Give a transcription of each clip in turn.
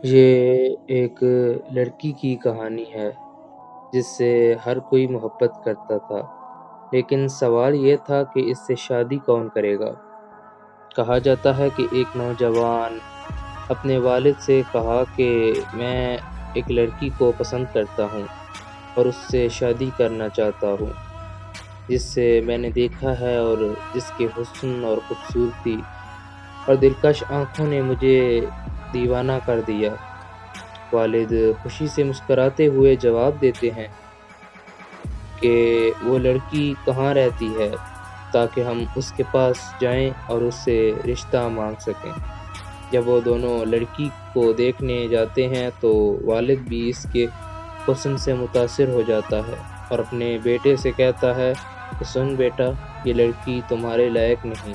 یہ ایک لڑکی کی کہانی ہے جس سے ہر کوئی محبت کرتا تھا، لیکن سوال یہ تھا کہ اس سے شادی کون کرے گا؟ کہا جاتا ہے کہ ایک نوجوان اپنے والد سے کہا کہ میں ایک لڑکی کو پسند کرتا ہوں اور اس سے شادی کرنا چاہتا ہوں، جس سے میں نے دیکھا ہے اور جس کے حسن اور خوبصورتی اور دلکش آنکھوں نے مجھے دیوانہ کر دیا۔ والد خوشی سے مسکراتے ہوئے جواب دیتے ہیں کہ وہ لڑکی کہاں رہتی ہے تاکہ ہم اس کے پاس جائیں اور اس سے رشتہ مانگ سکیں۔ جب وہ دونوں لڑکی کو دیکھنے جاتے ہیں تو والد بھی اس کے حسن سے متاثر ہو جاتا ہے اور اپنے بیٹے سے کہتا ہے کہ سن بیٹا، یہ لڑکی تمہارے لائق نہیں،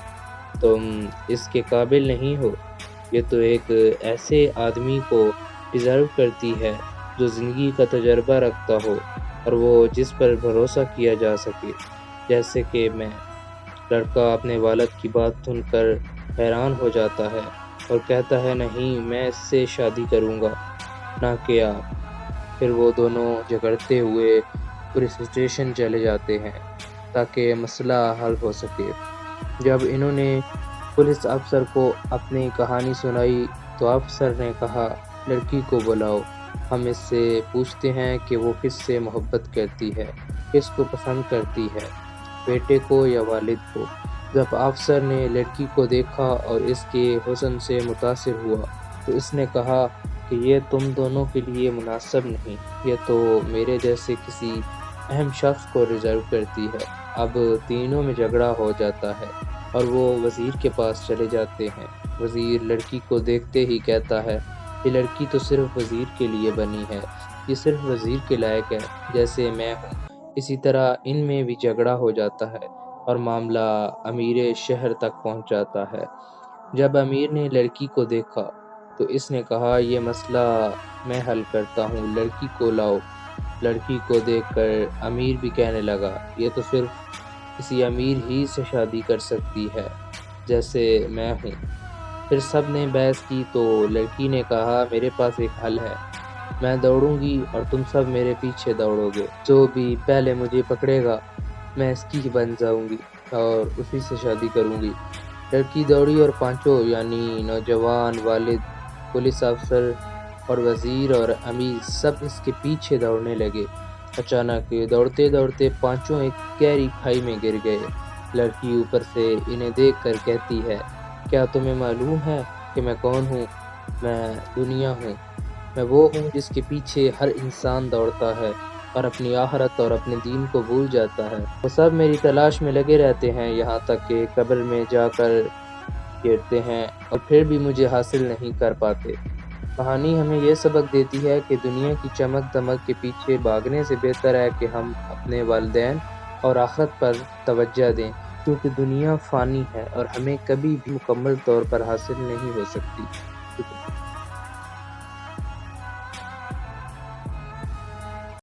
تم اس کے قابل نہیں ہو، یہ تو ایک ایسے آدمی کو ڈیزرو کرتی ہے جو زندگی کا تجربہ رکھتا ہو اور وہ جس پر بھروسہ کیا جا سکے، جیسے کہ میں۔ لڑکا اپنے والد کی بات سن کر حیران ہو جاتا ہے اور کہتا ہے نہیں، میں اس سے شادی کروں گا، نہ کہ آپ۔ پھر وہ دونوں جھگڑتے ہوئے پولیس اسٹیشن چلے جاتے ہیں تاکہ مسئلہ حل ہو سکے۔ جب انہوں نے پولیس افسر کو اپنی کہانی سنائی تو افسر نے کہا لڑکی کو بلاؤ، ہم اس سے پوچھتے ہیں کہ وہ کس سے محبت کرتی ہے، کس کو پسند کرتی ہے، بیٹے کو یا والد کو۔ جب افسر نے لڑکی کو دیکھا اور اس کے حسن سے متاثر ہوا تو اس نے کہا کہ یہ تم دونوں کے لیے مناسب نہیں، یہ تو میرے جیسے کسی اہم شخص کو ریزرو کرتی ہے۔ اب تینوں میں جھگڑا ہو جاتا ہے اور وہ وزیر کے پاس چلے جاتے ہیں۔ وزیر لڑکی کو دیکھتے ہی کہتا ہے یہ لڑکی تو صرف وزیر کے لیے بنی ہے، یہ صرف وزیر کے لائق ہے جیسے میں ہوں۔ اسی طرح ان میں بھی جھگڑا ہو جاتا ہے اور معاملہ امیر شہر تک پہنچ جاتا ہے۔ جب امیر نے لڑکی کو دیکھا تو اس نے کہا یہ مسئلہ میں حل کرتا ہوں، لڑکی کو لاؤ۔ لڑکی کو دیکھ کر امیر بھی کہنے لگا یہ تو صرف کسی امیر ہی سے شادی کر سکتی ہے جیسے میں ہوں۔ پھر سب نے بحث کی تو لڑکی نے کہا میرے پاس ایک حل ہے، میں دوڑوں گی اور تم سب میرے پیچھے دوڑو گے، جو بھی پہلے مجھے پکڑے گا میں اس کی بن جاؤں گی اور اسی سے شادی کروں گی۔ لڑکی دوڑی اور پانچوں یعنی نوجوان، والد، پولیس افسر اور وزیر اور امیر سب اس کے پیچھے دوڑنے لگے۔ اچانک دوڑتے دوڑتے پانچوں ایک گہری کھائی میں گر گئے۔ لڑکی اوپر سے انہیں دیکھ کر کہتی ہے کیا تمہیں معلوم ہے کہ میں کون ہوں؟ میں دنیا ہوں، میں وہ ہوں جس کے پیچھے ہر انسان دوڑتا ہے اور اپنی آخرت اور اپنے دین کو بھول جاتا ہے۔ وہ سب میری تلاش میں لگے رہتے ہیں یہاں تک کہ قبر میں جا کر گرتے ہیں اور پھر بھی مجھے حاصل نہیں کر پاتے۔ کہانی ہمیں یہ سبق دیتی ہے کہ دنیا کی چمک دمک کے پیچھے بھاگنے سے بہتر ہے کہ ہم اپنے والدین اور آخرت پر توجہ دیں، کیونکہ دنیا فانی ہے اور ہمیں کبھی بھی مکمل طور پر حاصل نہیں ہو سکتی۔